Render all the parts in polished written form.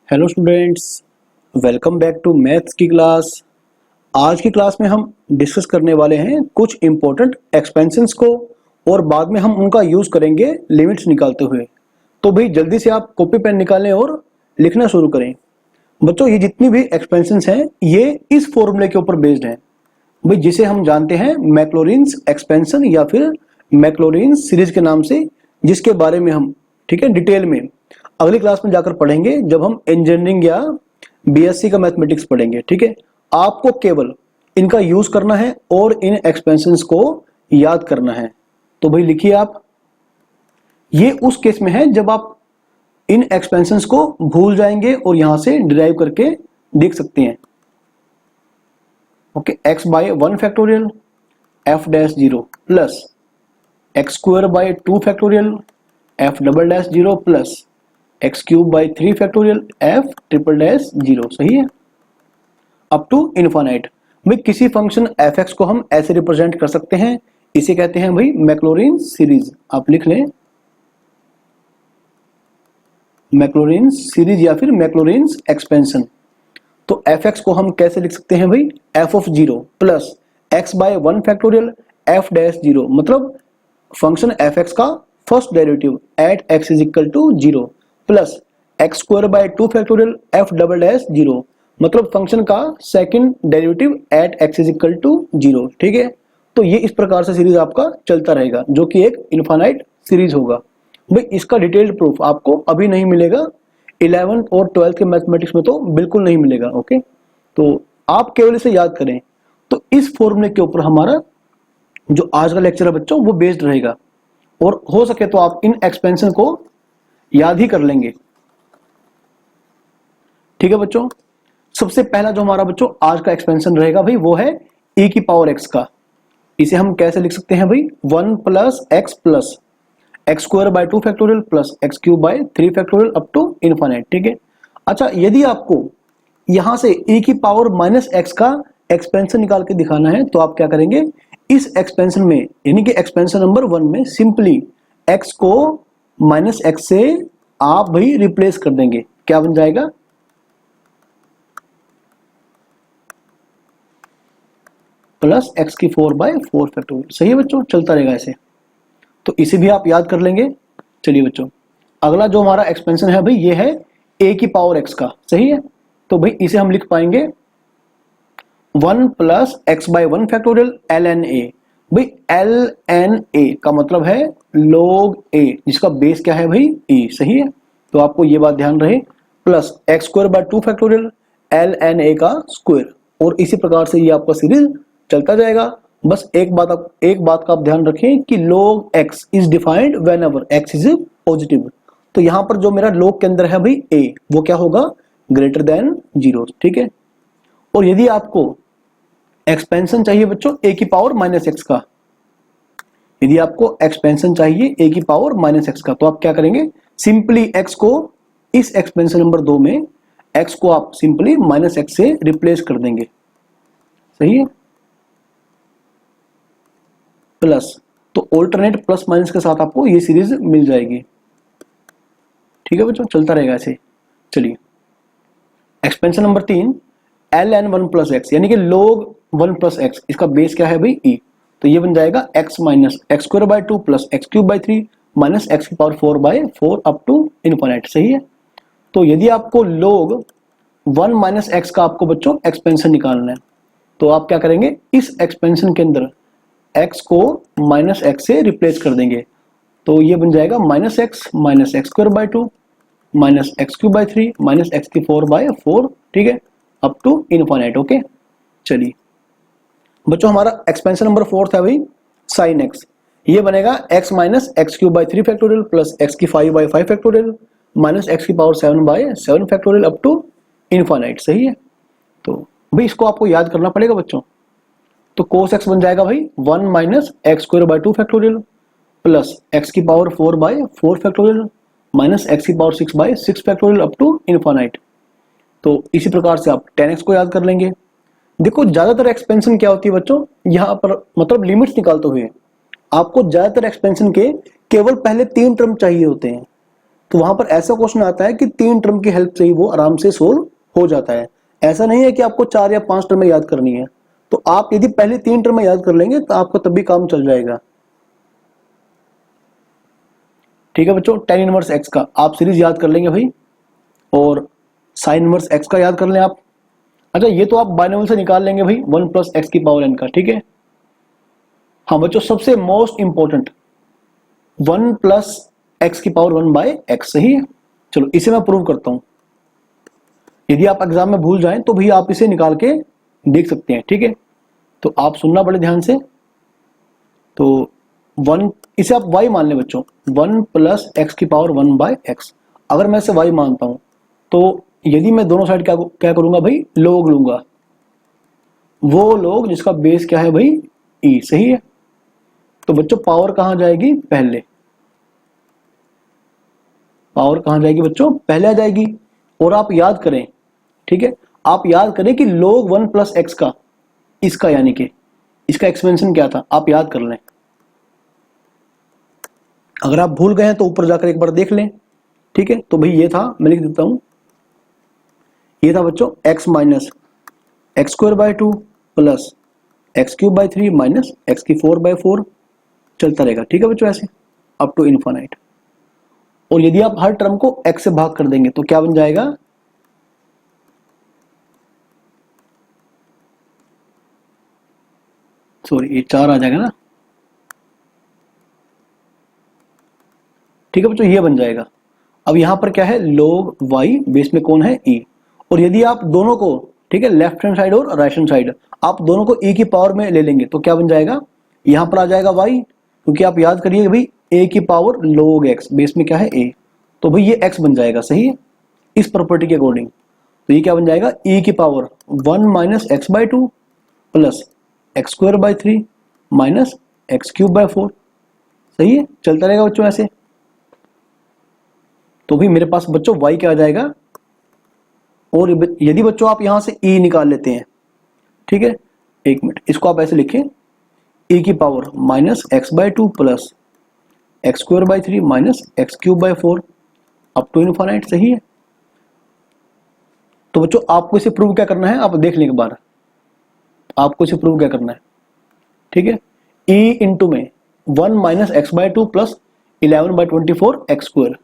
Hello students, welcome back to maths की class. आज की क्लास में हम डिस्कस करने वाले हैं कुछ इम्पोर्टेंट एक्सपेंशंस को और बाद में हम उनका यूज़ करेंगे लिमिट्स निकालते हुए। तो भाई जल्दी से आप कॉपी पेन निकालें और लिखना शुरू करें। बच्चों, ये जितनी भी एक्सपेंशंस हैं ये इस फॉर्मूले के ऊपर बेस्ड हैं भाई, जिसे हम जानते हैं मैक्लॉरिन्स एक्सपेंशन या फिर मैक्लॉरिन्स सीरीज के नाम से, जिसके बारे में हम ठीक है डिटेल में अगली क्लास में जाकर पढ़ेंगे जब हम इंजीनियरिंग या बीएससी का मैथमेटिक्स पढ़ेंगे। ठीक है, आपको केवल इनका यूज करना है और इन एक्सपेंशंस को याद करना है। तो भाई लिखिए आप, ये उस केस में है जब आप इन एक्सपेंशंस को भूल जाएंगे और यहां से डिराइव करके देख सकते हैं। Okay, x by 1 factorial f dash 0 plus x square by 2 factorial f double dash 0 plus x cube by 3 factorial f triple dash 0। सही है, अप टू इनफाइनाइट। भाई किसी फंक्शन f(x) को हम ऐसे रिप्रेजेंट कर सकते हैं, इसे कहते हैं भाई मैक्लॉरिन्स सीरीज। आप लिख लें मैक्लॉरिन्स सीरीज या फिर मैक्लॉरिन्स एक्सपेंशन। तो f(x) को हम कैसे लिख सकते हैं भाई, f of 0 plus x by 1 factorial f dash 0, मतलब फंक्शन f(x) का first derivative at x is equal to 0 plus x square by 2 factorial f double dash 0, मतलब फंक्शन का second derivative at x is equal to 0। ठीक है, तो ये इस प्रकार से सीरीज आपका चलता रहेगा जो कि एक इनफाइनाइट सीरीज होगा। भाई इसका डिटेल्ड प्रूफ आपको अभी नहीं मिलेगा, 11th और 12th के मैथमेटिक्स में तो बिल्कुल नहीं मिलेगा। ओके, तो आप केवल इसे याद करें। तो इस फॉर्मूले के ऊपर हमारा जो आज का लेक्चर है बच्चों वो बेस्ड रहेगा, और हो सके तो आप इन एक्सपेंशन को याद ही कर लेंगे। ठीक है बच्चों, सबसे पहला जो हमारा बच्चों आज का एक्सपेंशन रहेगा भाई वो है e की पावर x का। इसे हम कैसे लिख सकते हैं भाई, 1 plus x square by 2 factorial plus x cube by 3 factorial up to infinite. ठीक है, अच्छा यदि आपको यहां से e की पावर माइनस एक्स का एक्सपेंशन निकाल के दिखाना है तो आप क्या करेंगे, इस एक्सपेंशन में यानी कि एक्सपेंशन नंबर 1 में सिंपली x को माइनस एक्स से आप भाई रिप्लेस कर देंगे। क्या बन जाएगा, प्लस एक्स की 4 बाय 4 फैक्टोरियल। सही है बच्चों, चलता रहेगा ऐसे, तो इसे भी आप याद कर लेंगे। चलिए बच्चों, अगला जो हमारा एक्सपेंशन है भाई ये है a की पावर x का। सही है, तो भाई इसे हम लिख पाएंगे 1 plus x by 1 factorial ln a। भाई ln a का मतलब है log a, जिसका बेस क्या है भाई e। सही है, तो आपको ये बात ध्यान रहे, plus x square by 2 factorial ln a का स्क्वायर, और इसी प्रकार से ये आपका सीरीज चलता जाएगा। बस एक बात का आप ध्यान रखें कि log x is defined when ever x is positive. तो यहां पर जो मेरा log के अंदर है भाई a, वो क्या होगा, ग्रेटर देन 0। ठीक है, और यदि आपको एक्सपेंशन चाहिए बच्चों a की पावर माइनस एक्स का, यदि आपको एक्सपेंशन चाहिए a की पावर माइनस एक्स का, तो आप क्या करेंगे, सिंपली x को इस एक्सपेंशन नंबर 2 में x को आप सिंपली माइनस एक्स से रिप्लेस कर देंगे। सही है, प्लस, तो ऑल्टरनेट प्लस माइनस के साथ आपको ये सीरीज मिल जाएगी। ठीक है बच्चों, चलता रहेगा ऐसे। चलिए, expansion number 3 ln 1 plus x, यानी कि log 1 प्लस एक्स, इसका बेस क्या है भाई e, तो ये बन जाएगा x minus x square by 2 plus x cube by 3 minus x की power 4 by 4 up to infinite. सही है, तो यदि आपको log 1 माइनस एक्स का आपको बच्चों एक्सपेंशन निकालना है, तो आप क्या करेंगे, इस एक्सपेंशन के अंदर x को माइनस एक्स से रिप्लेस कर देंगे। तो ये बन जाएगा minus x square by 2 minus x cube by 3 minus x की 4 बाय 4। ठीक है, अप टू इनफाइनाइट। ओके, चलिए बच्चों, हमारा एक्सपेंशन नंबर 4 है भाई साइन एक्स। ये बनेगा x minus x cube by 3 factorial plus x की 5 बाय 5 फैक्टोरियल माइनस एक्स की power 7 by 7 factorial up to infinite. सही है, तो भाई इसको आपको याद करना पड़ेगा बच्चों। तो cos x बन जाएगा भाई 1 minus x square by 2 factorial plus x की power 4 by 4 factorial minus x की power 6 by 6 factorial up to infinite. तो इसी प्रकार से आप 10x को याद कर लेंगे। देखो ज्यादातर एक्सपेंशन क्या होती है बच्चों, यहाँ पर मतलब लिमिट्स निकालते हुए आपको ज्यादातर एक्सपेंशन के केवल पहले 3 टर्म चाहिए होते हैं। तो वहां पर ऐसा क्वेश्चन आता है कि 3 टर्म की हेल्प से ही वो आराम से सोल्व हो जाता है। ऐसा नहीं है कि आपको 4 या 5 टर्म याद करनी है। तो आप यदि पहले 3 टर्म याद कर लेंगे तो आपका तब भी काम चल जाएगा। ठीक है बच्चों, tan इनवर्स x का आप सीरीज याद कर लेंगे भाई, और sin इनवर्स x का याद कर लें आप। अच्छा, ये तो आप बाइनोमियल से निकाल लेंगे भाई 1 प्लस एक्स की पावर n का। ठीक है, हाँ बच्चों, सबसे मोस्ट इंपॉर्टेंट 1 प्लस एक्स की पावर 1 बाय एक्स, सही है। चलो इसे मैं प्रूव करता हूं। यदि आप एग्जाम में भूल जाएं तो भी आप इसे निकाल के देख सकते हैं। ठीक है, तो आप सुनना बड़े ध्यान से। तो 1, इसे आप y मान लें बच्चों, 1 प्लस एक्स की पावर 1 बाय एक्स। अगर मैं इसे y मानता हूं तो यदि मैं दोनों साइड क्या करूंगा भाई, लोग लूंगा। वो लोग जिसका बेस क्या है भाई, e, सही है। तो बच्चों पावर कहां जाएगी, पहले। पावर कहां जाएगी बच्चों, पहले आ जाएगी। और आप याद करें, ठीक है, आप याद करें कि log 1 प्लस एक्स का, इसका यानी कि इसका एक्सपेंशन क्या था, आप याद कर लें। अगर आप भूल गए हैं तो ऊपर जाकर एक बार देख लें। ठीक है, तो भाई ये था, मैं लिख देता हूं, ये था बच्चों x minus x square by 2 plus x cube by 3 minus x की 4 बाय 4, चलता रहेगा। ठीक है बच्चों, ऐसे अप टू इनफाइनाइट। और यदि आप हर टर्म को x से भाग कर देंगे तो क्या बन जाएगा, सॉरी ये 4 आ जाएगा ना। ठीक है बच्चों, ये बन जाएगा। अब यहां पर क्या है, log y, बेस में कौन है, e। और यदि आप दोनों को, ठीक है, लेफ्ट हैंड साइड और राइट हैंड साइड, आप दोनों को e की पावर में ले लेंगे तो क्या बन जाएगा, यहां पर आ जाएगा y, क्योंकि आप याद करिए भाई a की पावर log x, बेस में क्या है a, तो भाई ये x बन जाएगा, सही है, इस प्रॉपर्टी के अकॉर्डिंग। तो ये क्या बन जाएगा, e की power 1 minus x by 2 plus x square by 3 minus x cube by 4, सही है, चलता रहेगा बच्चों ऐसे। तो भी मेरे पास बच्चों y क्या आ जाएगा। और यदि बच्चों आप यहां से e निकाल लेते हैं, ठीक है, एक मिनट, इसको आप ऐसे लिखें, e की power minus x by 2 plus x square by 3 minus x cube by 4 up to infinite, सही है। तो बच्चों आपको इसे प्रूव क्या करना है, आप देख लें एक बार, आपको इसे प्रूव क्या करना है। ठीक है, e इंटू में 1 minus x by 2 plus 11 by 24 x square.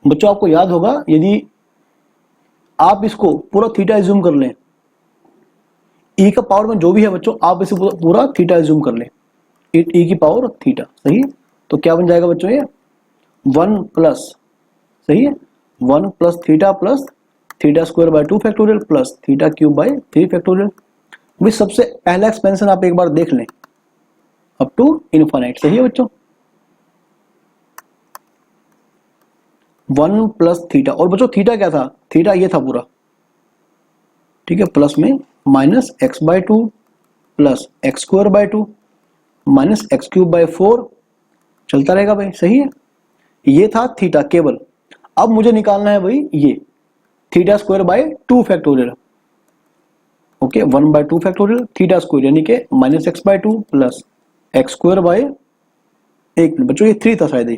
बच्चों आपको याद होगा, यदि आप इसको पूरा थीटा एज्यूम कर लें, e का पावर में जो भी है बच्चों, आप इसे पूरा थीटा एज्यूम कर लें, e की पावर थीटा, सही है। तो क्या बन जाएगा बच्चों, ये 1 प्लस, सही है, 1 plus theta plus theta square by 2 factorial plus theta cube by 3 factorial. भाई सबसे पहला एक्सपेंशन आप एक बार देख लें, अप टू इनफाइनाइट, सही है बच्चों, 1 प्लस थीटा। और बच्चों थीटा क्या था, थीटा ये था पूरा, ठीक है, प्लस में minus x by 2 plus x square by 2 minus x cube by 4, चलता रहेगा भाई, सही है। ये था थीटा केवल। अब मुझे निकालना है भाई ये theta square by 2 factorial, okay, 1 by 2 factorial theta square यानी कि minus x by 2 plus x square by, एक मिनट बच्चों ये 3 था शायद,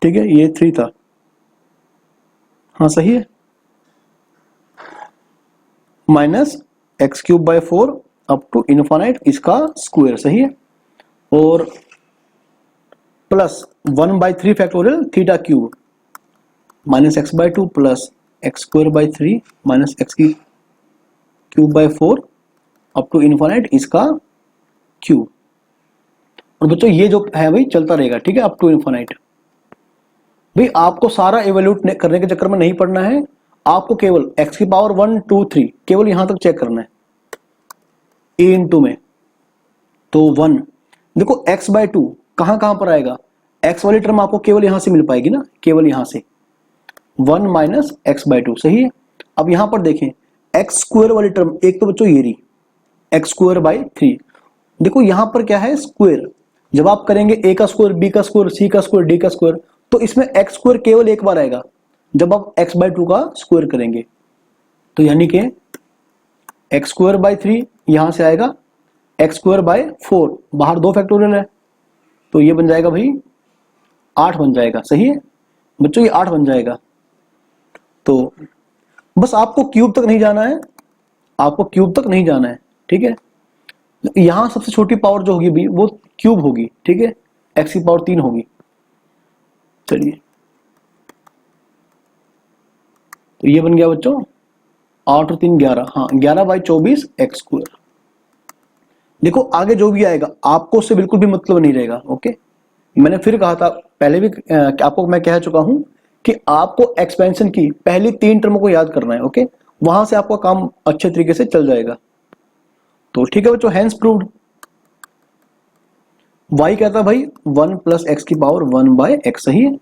ठीक है, ये 3 था, हाँ सही है, minus x cube by 4 up to infinite, इसका स्क्वायर, सही है। और plus 1 by 3 factorial theta cube minus x by 2 plus x square by 3 minus x की cube by 4 up to infinite, इसका क्यूब। और बच्चों ये जो है भाई चलता रहेगा, ठीक है, अप टू इनफाइनाइट। भाई आपको सारा एवेल्यूट करने के चक्कर में नहीं पड़ना है, आपको केवल x की पावर 1 2 3 केवल यहां तक चेक करना है, e इंटू में तो 1, देखो x बाय 2 कहां कहां पर आएगा, x वाली टर्म आपको केवल यहां से मिल पाएगी ना, केवल यहां से 1 माइनस एक्स बाय 2, सही है। अब यहां पर देखें एक्स स्क्वायर वाली टर्म, एक तो बच्चों ये रही एक्स स्क्वायर बाय 3, देखो यहां पर क्या है, स्क्वायर, जब आप करेंगे a का स्क्वायर, b का स्क्वायर, c का स्क्वायर, d का स्क्वायर, तो इसमें एक्स स्क्वायर केवल एक बार आएगा जब आप x बाय 2 का स्क्वायर करेंगे, तो यानी कि एक्स स्क्वायर बाय 3 यहां से आएगा, एक्स स्क्वायर बाय 4 बाहर 2 फैक्टोरियल है, तो ये बन जाएगा भाई 8 बन जाएगा। सही है बच्चों, ये 8 बन जाएगा। तो बस आपको क्यूब तक नहीं जाना है, आपको क्यूब तक नहीं जाना है, ठीक है। यहां सबसे छोटी पावर जो होगी भी वो क्यूब होगी, ठीक है, x की पावर 3 होगी। चलिए, तो ये बन गया बच्चों 8 और 3 11, हाँ 11/24 एक्स स्क्वायर। देखो आगे जो भी आएगा आपको उससे बिल्कुल भी मतलब नहीं रहेगा। ओके, मैंने फिर कहा था पहले भी, आपको मैं कह चुका हूं कि आपको एक्सपेंशन की पहली 3 टर्म को याद करना है। ओके, वहां से आपका काम अच्छे तरीके से चल जाएगा। तो ठीक है बच्चों, हैंस प्रूव्ड। y कहता है भाई 1 + x की पावर 1/x। सही है।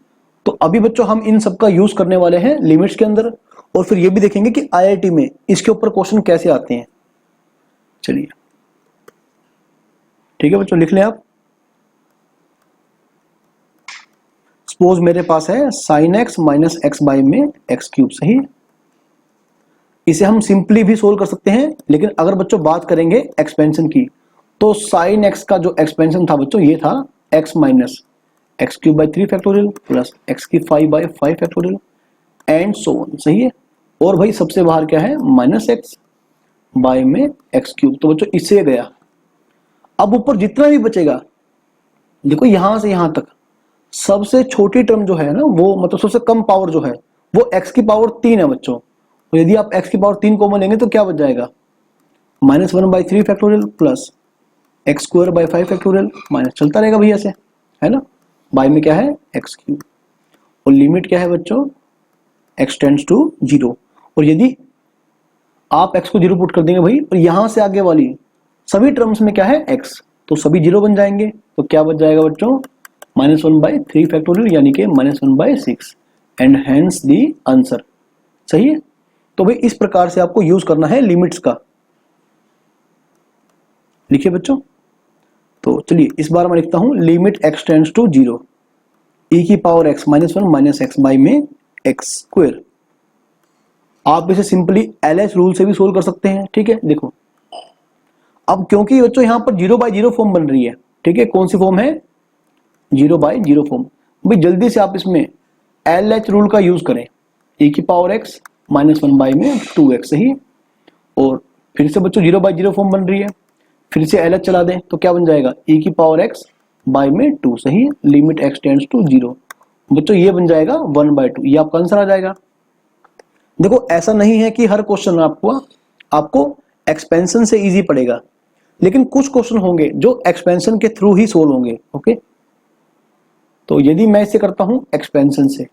तो अभी बच्चों हम इन सब का यूज करने वाले हैं लिमिट्स के अंदर, और फिर ये भी देखेंगे कि आईआईटी में इसके ऊपर क्वेश्चन कैसे आते हैं। चलिए ठीक है बच्चों, लिख लें आप। सपोज मेरे पास है sin x - x बाई में x³। सही, इसे हम सिंपली भी सोल्व कर सकते हैं, लेकिन अगर बच्चों बात करेंगे एक्सपेंशन की तो sin x का जो एक्सपेंशन था बच्चों ये था x - x³ 3 plus x⁵/5 and so on. सही है। और भाई सबसे बाहर क्या है -x बाई में x³। तो बच्चों इससे गया। अब ऊपर जितना भी बचेगा, देखो यहां से यहां तक सबसे छोटी टर्म जो है ना, वो मतलब सबसे कम पावर जो है वो x की पावर 3 है बच्चों। तो यदि आप x की पावर 3 कॉमन लेंगे तो क्या बच जाएगा -1/3 प्लस x² माइनस चलता रहेगा भैया से, है ना। बाई में क्या है x³, और लिमिट क्या है बच्चों x टेंड्स टू 0। और यदि आप x को 0 पुट कर देंगे भाई, और यहां से आगे वाली सभी टर्म्स में क्या है x, तो सभी 0 बन जाएंगे। तो क्या बच जाएगा बच्चों -1/3 यानी कि -1/6 एंड हेंस दी आंसर। सही है। तो भाई इस प्रकार से आपको यूज करना है लिमिट्स का। लिखिए बच्चों। तो चलिए इस बार मैं लिखता हूं limit x tends to 0 e⁻x -1 - x by में x²। आप इसे सिंपली LH रूल से भी सोल्व कर सकते हैं। ठीक है, देखो अब क्योंकि बच्चों यहां पर 0/0 फॉर्म बन रही है, ठीक है, कौन सी फॉर्म है 0/0 फॉर्म। भाई जल्दी से आप इसमें LH रूल का यूज करें, e⁻x -1 बाई में 2x। सही, और फिर से बच्चों 0/0 फॉर्म बन रही है, फिर से LH चला दें तो क्या बन जाएगा e⁻x बाई में 2। सही, लिमिट x टेंड्स टू 0। बच्चों ये बन जाएगा 1/2, ये आपका आंसर आ जाएगा। देखो ऐसा नहीं है कि हर क्वेश्चन आपको एक्सपेंशन से इजी पड़ेगा, लेकिन कुछ क्वेश्चन होंगे जो एक्सपेंशन के थ्रू ही सोल्व होंगे। ओके, तो यदि मैं इसे करता हूं एक्सपेंशन से,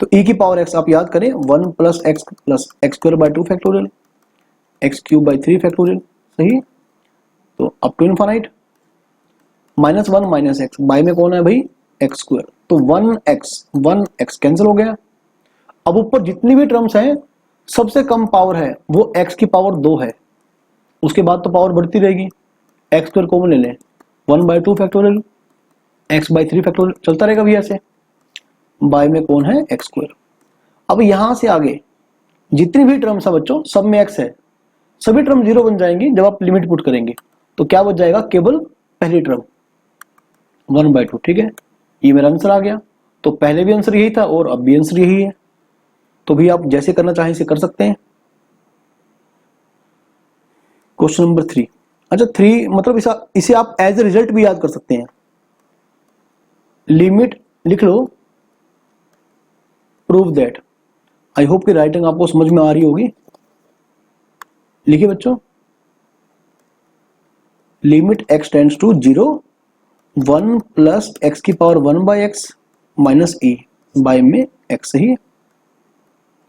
तो e⁻x आप याद करें 1 + x प्लस x²/2 x³ 3। सही, तो up to infinite -1 - x by में कौन है भाई x²। तो 1x कैंसिल हो गया। अब ऊपर जितनी भी टर्म्स हैं सबसे कम पावर है वो x की पावर 2 है, उसके बाद तो पावर बढ़ती रहेगी। x² कॉमन ले लें 1/2 x/3 चलता रहेगा भैया से। बाई में कौन है x²। अब यहां से आगे जितनी भी टर्म्स है बच्चों सब में x है, सभी टर्म 0 बन जाएंगी जब आप लिमिट पुट करेंगे। तो क्या बच जाएगा केवल पहली टर्म 1/2। ठीक है, ये मेरा आंसर आ गया। तो पहले भी आंसर यही था और अब भी आंसर यही है। तो भी आप जैसे करना चाहें इसे कर सकते हैं। Question number 3। अच्छा 3 मतलब इसे आप एज ए रिजल्ट भी याद कर सकते हैं। लिमिट लिख लो, प्रूव दैट। आई होप कि राइटिंग आपको समझ में आ रही होगी। लिखिए बच्चों, limit x tends to 0 1 + x⁻1 / x minus e by में x। सही है।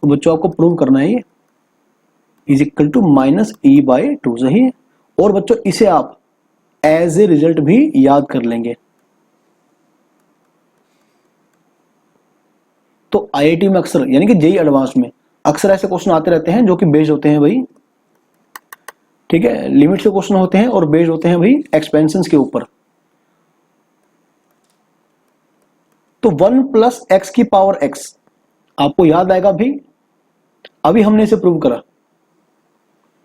तो बच्चों आपको प्रूव करना है ये इज इक्वल टू -e/2। सही है। और बच्चों इसे आप एज ए रिजल्ट भी याद कर लेंगे। तो आईआईटी में अक्सर यानी कि जेईई एडवांस में अक्सर ऐसे क्वेश्चन आते रहते हैं जो कि बेस्ड होते हैं भाई, ठीक है, लिमिट से क्वेश्चन होते हैं और बेस्ड होते हैं भाई एक्सपेंशंस के ऊपर। तो 1 + x⁻x आपको याद आएगा भी, अभी हमने इसे प्रूव करा,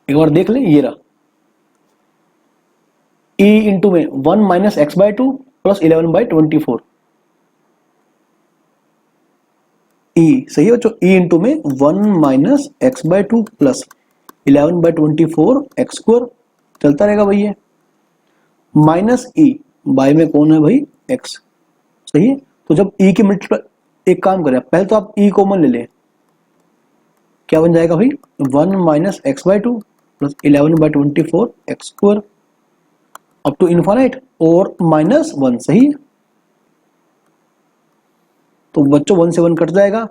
एक बार देख लें। ये रहा e इंटू में 1 - x/2 प्लस 11/24 ई, सही है बच्चों, ई इंटू में 1 minus x by two plus 11/24 x square, चलता रहेगा भाई ये, माइनस ई, बाई में कौन है भाई, एक्स, सही है। तो जब ई की मल्टीप्लाई, एक काम करें पहले तो आप ई कॉमन ले लें, क्या बन जाएगा भाई, 1 minus x by two plus 11/24 x square up to infinite और माइनस 1, सही है। तो बच्चों 1 से 1 कट जाएगा,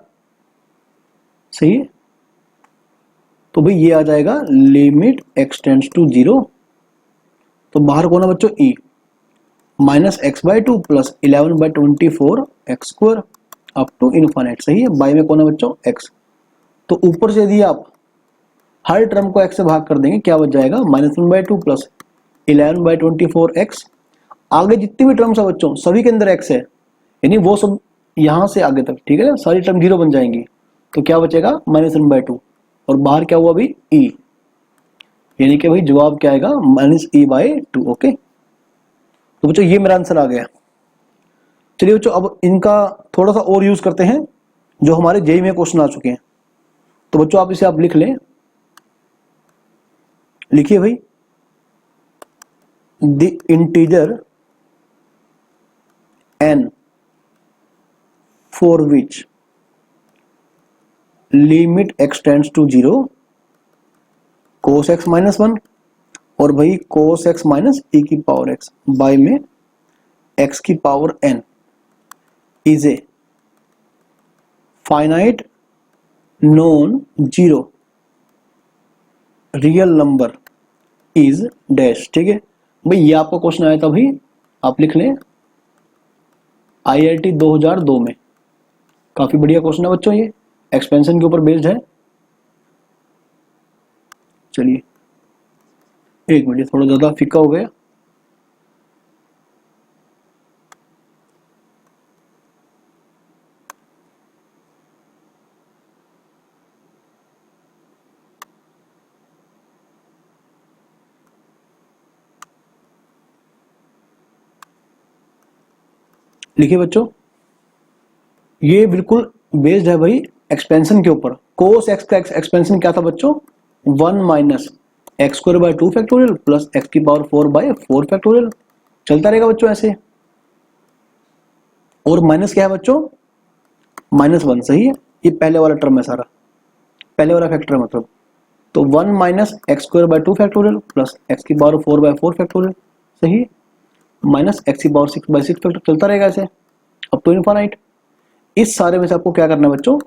सही है। तो भाई ये आ जाएगा लिमिट एक्स टेंड्स टू 0, तो बाहर कौन है बच्चों, e, minus x by two plus 11/24 x square up to infinite, सही है। बाई में कौन है बच्चों, एक्स। तो ऊपर से यदि आप हर टर्म को एक्स से भाग कर देंगे क्या बच जाएगा, -1/2 प्लस 11/24 एक्स। आगे जितनी भी टर्म्स है बच्चों सभी के अंदर एक्स है, यानी वो सब यहां से आगे तक, ठीक है ना, सारी टर्म 0 बन जाएंगी। तो क्या बचेगा, -1/2 और बाहर क्या हुआ भाई, ई, यानी कि भाई जवाब क्या आएगा, -e/2। ओके, तो बच्चों ये मेरा आंसर आ गया। चलिए बच्चों अब इनका थोड़ा सा और यूज करते हैं जो हमारे जेई में क्वेश्चन आ चुके हैं। तो बच्चों आप इसे आप लिख लें, लिखिए भाई, the integer n for which limit x tends to 0 cos x minus 1 और भाई cos x माइनस e की पावर x बाय में x की power n is a finite non zero real number is dash, ठीक है भाई। ये आपका क्वेश्चन आया था भाई, आप लिख लें IIT 2002 में, काफी बढ़िया क्वेश्चन है बच्चों, ये एक्सपेंशन के ऊपर बेस्ड है। चलिए एक मिनट, थोड़ा ज्यादा फीका हो गया। लिखिए बच्चों, ये बिल्कुल बेस्ड है भाई एक्सपेंशन के ऊपर। कोस एक्स का एक्सपेंशन क्या था बच्चों, 1 minus x square by 2 factorial plus x की पावर 4 बाय 4 फैक्टोरियल, चलता रहेगा बच्चों ऐसे। और माइनस क्या है बच्चों, -1, सही है। ये पहले वाला टर्म है सारा, पहले वाला फैक्टर है मतलब। तो 1 minus x square by 2 factorial plus x की पावर 4 बाय 4 फैक्टोरियल, सही है, माइनस एक्स की पावर 6 बाय 6 फैक्टर, चलता रहेगा ऐसे अप टू इनफाइनाइट। इस सारे में से आपको क्या करना है बच्चों,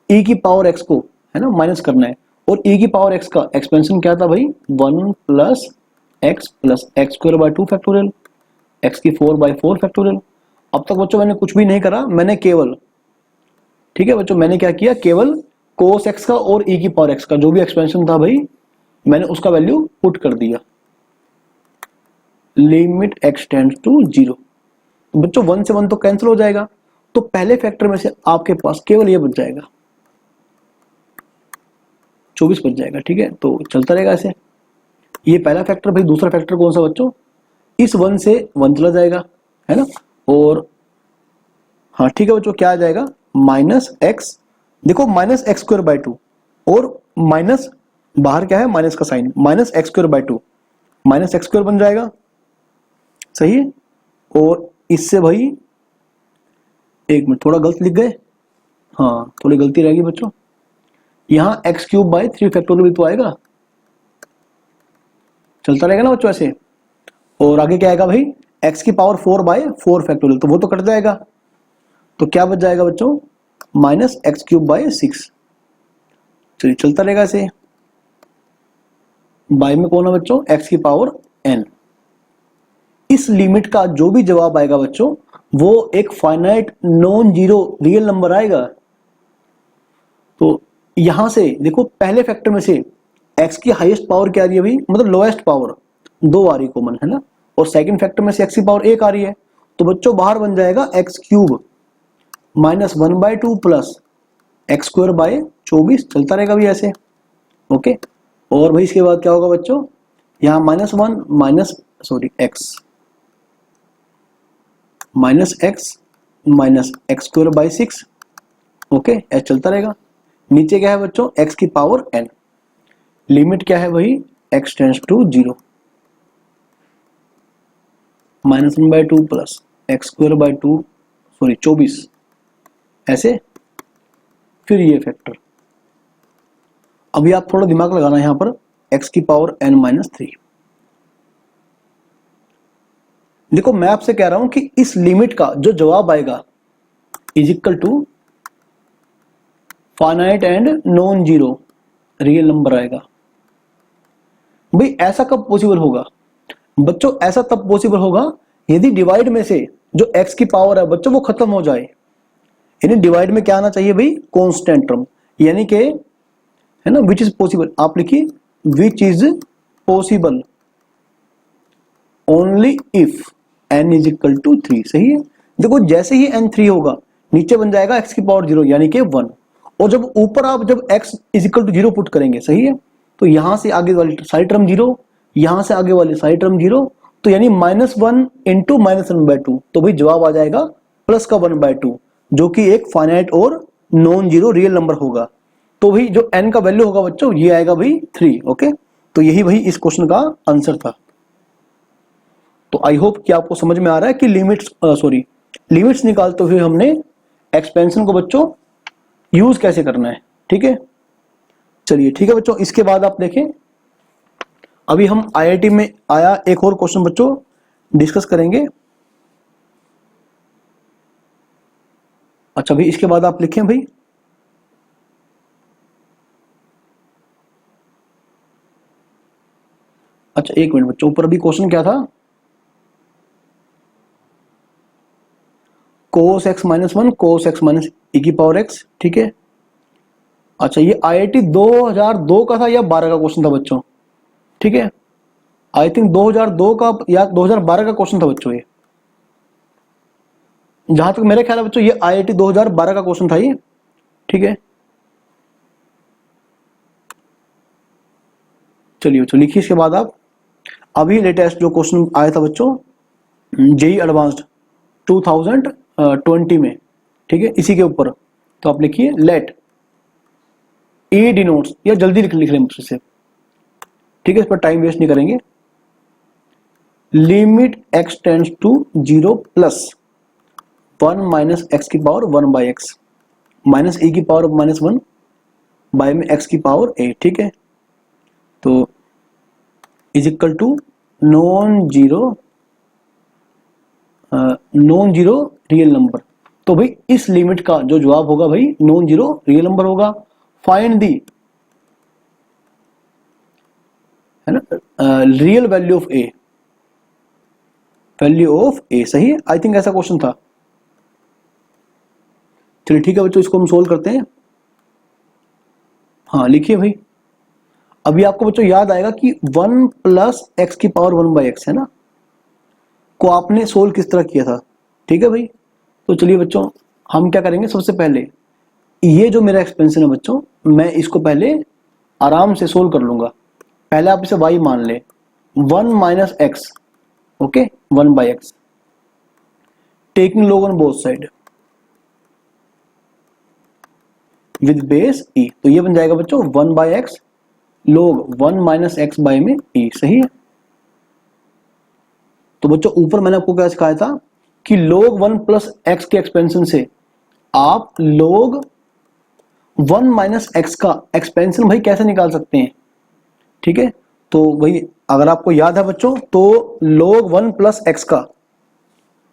e की पावर x को है ना माइनस करना है, और e की पावर x का एक्सपेंशन क्या था भाई, 1 plus x square by 2 factorial x की 4 बाय 4 फैक्टोरियल। अब तक बच्चों मैंने कुछ भी नहीं करा, मैंने केवल, ठीक है बच्चों, मैंने क्या किया, केवल कोस x का और e की पावर x का जो भी एक्सपेंशन था भाई मैंने उसका वैल्यू पुट कर दिया, लिमिट x टेंड्स टू 0। बच्चों 1 से 1 तो कैंसिल हो जाएगा, तो पहले फैक्टर में से आपके पास केवल ये बच जाएगा, 24 बच जाएगा, ठीक है। तो चलता रहेगा ऐसे, ये पहला फैक्टर भाई। दूसरा फैक्टर कौन सा बच्चों, इस 1 से 1 चला जाएगा, है ना, और हाँ ठीक है बच्चों, क्या आ जाएगा, माइनस एक्स, देखो माइनस एक्स स्क्वायर बाय 2 और माइनस बाहर क्या है, माइनस का sign, minus x square by 2 minus x square बन जाएगा, सही है। और इससे भाई एक मिनट, थोड़ा गलत लिख गए, हाँ थोड़ी गलती रहेगी बच्चों, यहां एक्स क्यूब बाय 3 फैक्टोरियल भी तो आएगा, चलता रहेगा ना बच्चों ऐसे। और आगे क्या आएगा भाई, एक्स की पावर 4 बाय 4 फैक्टोरियल, तो वो तो कट जाएगा, तो क्या बच जाएगा बच्चों, माइनस एक्स क्यूब बाय 6। चलिए चलता रहेगा ऐसे, बाय में कौन है बच्चों, एक्स की पावर n। इस लिमिट का जो भी जवाब आएगा बच्चों वो एक finite non zero real number आएगा। तो यहां से देखो पहले फैक्टर में से x की हाईएस्ट पावर क्या आ रही है भाई, मतलब लोएस्ट पावर 2 आ रही कॉमन, है ना, और सेकंड फैक्टर में से x की पावर 1 आ रही है, तो बच्चों बाहर बन जाएगा x cube minus 1/2 plus x square bye 24, चलता रहेगा भी ऐसे, ओके। और भाई इसके बाद क्या होगा बच्चों, यहां -1 minus x minus x square bye 6 okay, H चलता रहेगा। नीचे क्या है बच्चों, एक्स की पावर एन, लिमिट क्या है वही x tends to 0, -1/2 plus x square by 2, sorry 24, ऐसे फिर ये फैक्टर। अभी आप थोड़ा दिमाग लगाना यहां पर, एक्स की पावर n-3। देखो मैं आपसे कह रहा हूं कि इस लिमिट का जो जवाब आएगा is equal to finite and non zero real number आएगा। भाई ऐसा कब पॉसिबल होगा बच्चों, ऐसा तब पॉसिबल होगा यदि डिवाइड में से जो x की पावर है बच्चों वो खत्म हो जाए। यानी डिवाइड में क्या आना चाहिए भाई, कांस्टेंट टर्म, यानी कि है ना, विच इज पॉसिबल, आप लिखिए which is possible only if n is equal to 3। सही है। देखो जैसे ही n 3 होगा नीचे बन जाएगा x की पावर 0 यानी कि 1, और जब ऊपर आप जब x is equal to 0 put करेंगे, सही है, तो यहां से आगे वाली साइड टर्म 0, यहां से आगे वाली साइड टर्म 0, तो यानी -1 इंटू -1/2, तो भाई जवाब आ जाएगा प्लस का 1/2, जो कि एक फाइनाइट और नॉन जीरो रियल नंबर होगा। तो भाई जो n का वैल्यू होगा बच्चों ये आएगा भाई 3। ओके, तो यही भाई इस क्वेश्चन का आंसर था। तो आई होप कि आपको समझ में आ रहा है कि लिमिट्स निकालते हुए हमने एक्सपेंशन को बच्चों यूज कैसे करना है। ठीक है, चलिए ठीक है बच्चों, इसके बाद आप देखें अभी हम आईआईटी में आया एक और क्वेश्चन बच्चों डिस्कस करेंगे। अच्छा भाई इसके बाद आप लिखें भाई, अच्छा एक मिनट बच्चों, ऊपर अभी क्वेश्चन क्या था, cos x minus 1 cos x minus e की पावर x। ठीक है, अच्छा ये आईआईटी 2002 का था या 12 का क्वेश्चन था बच्चों। ठीक है, आई थिंक 2002 का या 2012 का क्वेश्चन था बच्चों ये, जहां तक मेरे ख्याल है बच्चों ये आईआईटी 2012 का क्वेश्चन था ये। ठीक है, चलिए बच्चों लिखिए इसके बाद आप, अभी लेटेस्ट जो क्वेश्चन आया था बच्चों जेई एडवांस्ड 2020 में, ठीक है, इसी के ऊपर, तो आप लिखिए लेट ए डिनोट्स, या जल्दी लिख लें मुझसे से, ठीक है, इस पर टाइम वेस्ट नहीं करेंगे। Limit x tends to 0 plus 1 minus x की पावर 1/x माइनस e की पावर -1 बाय में x की पावर a। ठीक है, तो is equal to non zero real number. तो भाई इस लिमिट का जो जवाब होगा भाई नॉन जीरो रियल नंबर होगा। फाइंड दी, है ना, real value of a, value of a. सही है, आई थिंक ऐसा क्वेश्चन था। चलिए ठीक है बच्चों, इसको हम सोल्व करते हैं। हाँ लिखिए भाई, अभी आपको बच्चों याद आएगा कि 1 प्लस एक्स की पावर 1/x है ना, को आपने सोल्व किस तरह किया था। ठीक है भाई, तो चलिए बच्चों हम क्या करेंगे, सबसे पहले ये जो मेरा एक्सपेंशन है बच्चों, मैं इसको पहले आराम से सोल्व कर लूंगा। पहले आप इसे y मान ले, 1 minus x, okay, 1/x, taking log on both side with base e, तो ये बन जाएगा बच्चों 1/x log 1 minus x by में e। सही है, तो बच्चों ऊपर मैंने आपको क्या सिखाया था कि log 1 प्लस एक्स के एक्सपेंशन से आप log 1 माइनस एक्स का एक्सपेंशन भाई कैसे निकाल सकते हैं। ठीक है, तो भाई अगर आपको याद है बच्चों, तो log 1 प्लस एक्स का,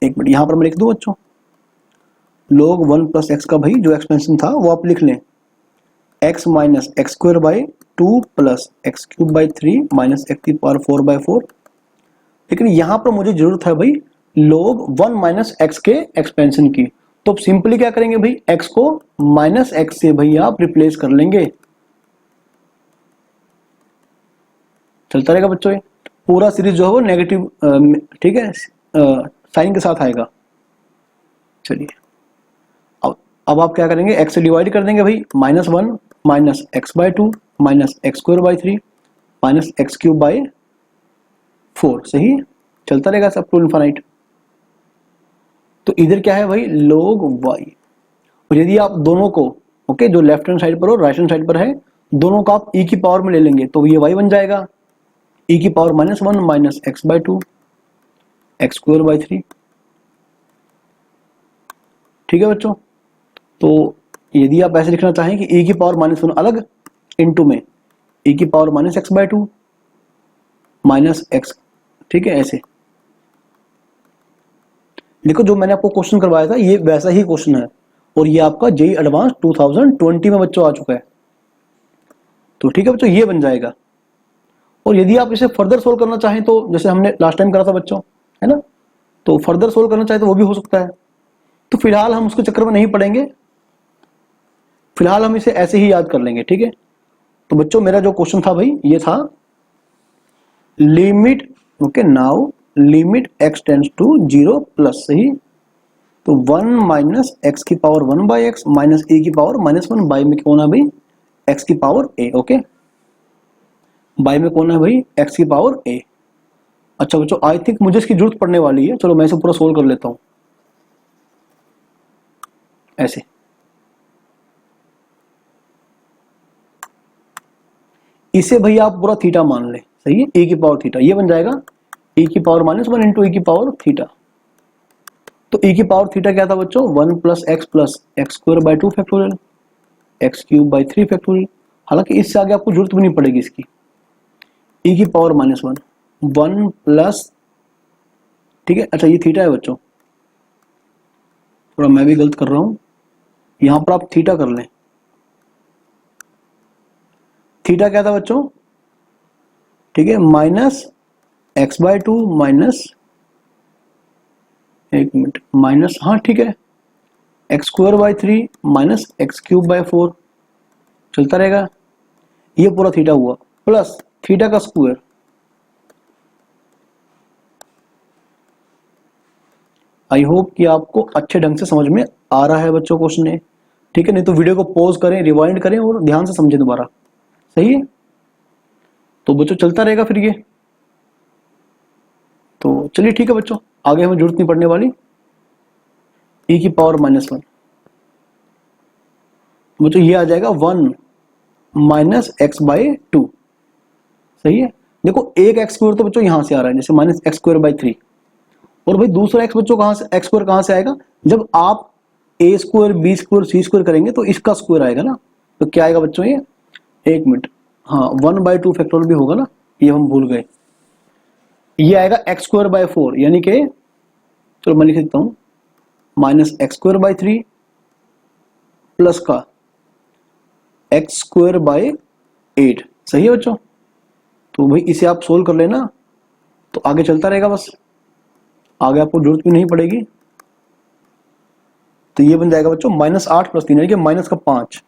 एक मिनट यहां पर मैं लिख दूं बच्चों, log 1 प्लस एक्स का भाई जो एक्सपेंशन था वो आप लिख लें, x minus x square by 2 plus x cube by 3 minus x की पावर 4/4। लेकिन यहां पर मुझे जरूरत है भाई log 1 माइनस एक्स के एक्सपेंशन की, तो सिंपली क्या करेंगे भाई, x को माइनस एक्स से भाई आप रिप्लेस कर लेंगे। चलता रहेगा बच्चों, ये पूरा सीरीज जो है वो नेगेटिव, ठीक है, साइन के साथ आएगा। चलिए अब आप क्या करेंगे, x से डिवाइड कर देंगे भाई, -1 minus x by 2 minus x square by 3 minus x cube by 4। सही है, चलता रहेगा सब टू इनफाइनाइट। तो इधर क्या है भाई log y, और यदि आप दोनों को ओके जो लेफ्ट हैंड साइड पर और राइट हैंड साइड पर है दोनों को आप e की पावर में ले लेंगे तो ये y बन जाएगा e की power -1 minus x by to x square by 3। ठीक है बच्चों, तो यदि आप ऐसे लिखना चाहें कि e की पावर -1 अलग इनटू में e की power minus x by to minus x, ठीक है ऐसे। देखो जो मैंने आपको क्वेश्चन करवाया था ये वैसा ही क्वेश्चन है और ये आपका जेई एडवांस 2020 में बच्चों आ चुका है। तो ठीक है बच्चों, ये बन जाएगा। और यदि आप इसे फर्दर सोल्व करना चाहें तो जैसे हमने लास्ट टाइम करा था बच्चों, है ना, तो फर्दर सोल्व करना चाहे तो वो भी हो सकता है। तो फिलहाल हम उसके चक्कर में नहीं पड़ेंगे, फिलहाल हम इसे ऐसे ही याद कर लेंगे। ठीक है, तो बच्चों मेरा जो क्वेश्चन था भाई ये था limit, okay now limit x tends to 0 plus, सही। तो 1 माइनस एक्स की power 1 by x minus a की पावर -1 बाई में कौन है भाई x की पावर a, ओके बाई में कौन है भाई x की पावर a। अच्छा बच्चों आई थिंक मुझे इसकी जरूरत पड़ने वाली है, चलो मैं इसे पूरा सोल्व कर लेता हूं ऐसे। इसे भैया आप पूरा थीटा मान ले, सही है, e की पावर थीटा, ये बन जाएगा e की पावर -1 इंटू e की पावर थीटा। तो e की पावर थीटा क्या था बच्चों 1 plus x square by 2 factorial x cube by 3 factorial. हालांकि इससे आगे आपको जरूरत भी नहीं पड़ेगी इसकी। e की पावर -1 1 प्लस, ठीक है, अच्छा ये थीटा है बच्चों, थोड़ा मैं भी गलत कर रहा हूं, यहां पर आप थीटा कर लें। थीटा क्या था बच्चों, ठीक है, minus x by to minus, एक मिनट, माइनस, हाँ ठीक है, x square by 3 minus x cube by 4 चलता रहेगा, ये पूरा थीटा हुआ प्लस थीटा का स्क्वायर। आई होप कि आपको अच्छे ढंग से समझ में आ रहा है बच्चों क्वेश्चन है, ठीक है, नहीं तो वीडियो को पॉज करें, रिवाइंड करें और ध्यान से समझें दोबारा, सही है। तो बच्चों चलता रहेगा फिर ये, तो चलिए ठीक है बच्चों, आगे हमें जरूरत नहीं पड़ने वाली। e की पावर -1 बच्चों ये आ जाएगा 1 माइनस एक्स बाई टू, सही है। देखो एक एक्स स्क्वायर तो बच्चों यहां से आ रहा है जैसे माइनस एक्स स्क्वायर बाई 3, और भाई दूसरा एक्स बच्चों कहां से, एक्स स्क्वायर कहां से आएगा, जब आप ए स्क्वायर बी स्क्वायर सी स्क्वायर करेंगे तो इसका स्क्वायर आएगा ना, तो क्या आएगा बच्चों ये, एक मिनट, हाँ 1 बाई 2 फैक्टोरियल भी होगा ना, ये हम भूल गए, ये आएगा एक्स स्क्वायर बाई 4 यानी कि, चलो मैं लिख देता हूं, minus x square by 3 plus का एक्स स्क्वायर बाई 8, सही है बच्चों। तो भाई इसे आप सोल्व कर लेना तो आगे चलता रहेगा, बस आगे आपको जरूरत भी नहीं पड़ेगी। तो ये बन जाएगा बच्चों -8 प्लस 3 यानी कि माइनस का 5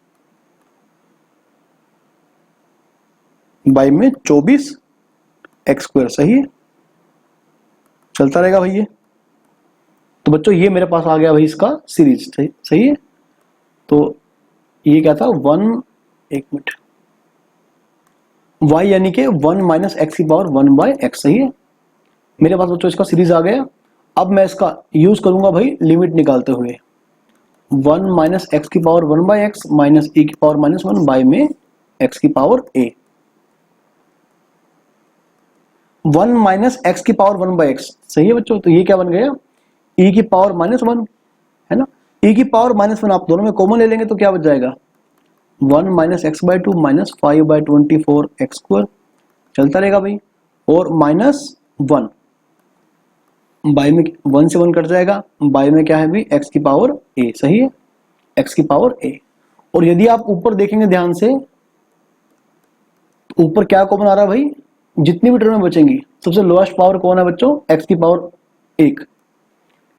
बाई में 24 एक्स स्क्वायर, सही है, चलता रहेगा भाई ये। तो बच्चों ये मेरे पास आ गया भाई इसका सीरीज, सही है। तो ये क्या था 1, एक मिनट, y यानी कि 1 माइनस एक्स की पावर 1 बाय एक्स, सही है, मेरे पास बच्चों इसका सीरीज आ गया। अब मैं इसका यूज करूंगा भाई लिमिट निकालते हुए, 1 माइनस एक्स की power 1 by x minus e की पावर -1 बाई में x की पावर a। 1 माइनस एक्स की पावर 1 बाई एक्स, सही है बच्चों, तो ये क्या बन गया e की पावर -1, है ना, e की पावर -1 आप दोनों में कॉमन ले लेंगे तो क्या बच जाएगा 1 minus x by to minus 5 by 24 x square, चलता रहेगा भाई, और -1 बाई में 1 से 1 कट जाएगा, बाई में क्या है भाई x की पावर a, सही है, x की पावर a। और यदि आप ऊपर देखेंगे ध्यान से तो ऊपर क्या कॉमन आ रहा है भाई, जितनी भी टर्म बचेंगी सबसे लोएस्ट पावर कौन है बच्चों, x की पावर 1,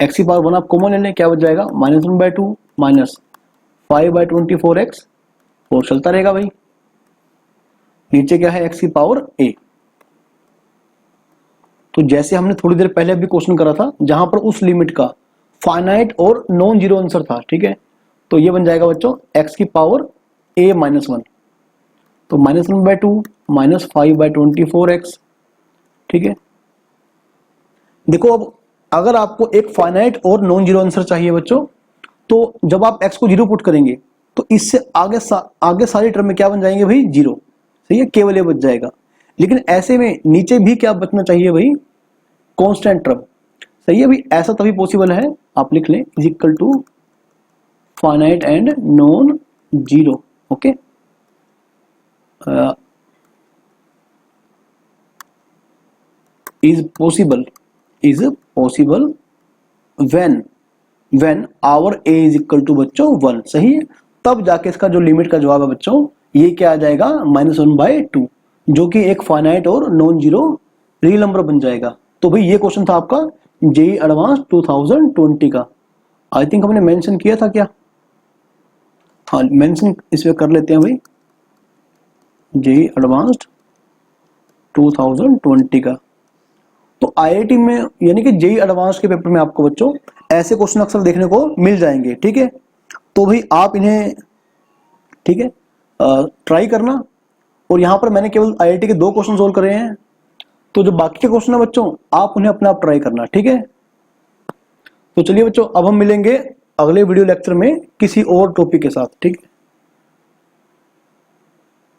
x की पावर 1 आप कॉमन ले लें, क्या बच जाएगा -1 बाई 2 माइनस 5 बाई 24 एक्स, और चलता रहेगा भाई, नीचे क्या है x की पावर a। तो जैसे हमने थोड़ी देर पहले भी क्वेश्चन करा था जहां पर उस लिमिट का फाइनाइट और नॉन जीरो आंसर था, ठीक है, तो ये बन जाएगा बच्चों x की पावर a -1, तो -1 बाई 2 माइनस 5 बाई 24 एक्स, ठीक है। देखो अब अगर आपको एक फाइनाइट और नॉन जीरो आंसर चाहिए बच्चों तो जब आप x को 0 पुट करेंगे तो इससे आगे सारी टर्म में क्या बन जाएंगे भाई, 0। सही है, केवल ये बच जाएगा। लेकिन ऐसे में नीचे भी क्या बचना चाहिए भाई, कांस्टेंट टर्म। सही है भाई, ऐसा तभी पॉसिबल है, आप लिख लें is equal to finite and non zero. Okay, is possible when our a is equal to बच्चों 1। सही है, तब जाके इसका जो लिमिट का जवाब है बच्चों ये क्या आ जाएगा, -1/2, जो कि एक फाइनाइट और नॉन जीरो रियल नंबर बन जाएगा। तो भाई ये क्वेश्चन था आपका जेईई एडवांस 2020 का। आई थिंक हमने मेंशन किया था क्या, हाँ मेंशन इसमें कर लेते हैं भाई, जेईई एडवांस्ड 2020 का। तो आईआईटी में यानी कि जेईई एडवांस के पेपर में आपको बच्चों ऐसे क्वेश्चन अक्सर देखने को मिल जाएंगे। ठीक है, तो भाई आप इन्हें ठीक है ट्राई करना। और यहाँ पर मैंने केवल आईआईटी के 2 क्वेश्चन सोल्व करे हैं, तो जो बाकी के क्वेश्चन है बच्चों आप उन्हें अपने आप ट्राई करना। ठीक है, तो चलिए बच्चों अब हम मिलेंगे अगले वीडियो लेक्चर में किसी और टॉपिक के साथ। ठीक है।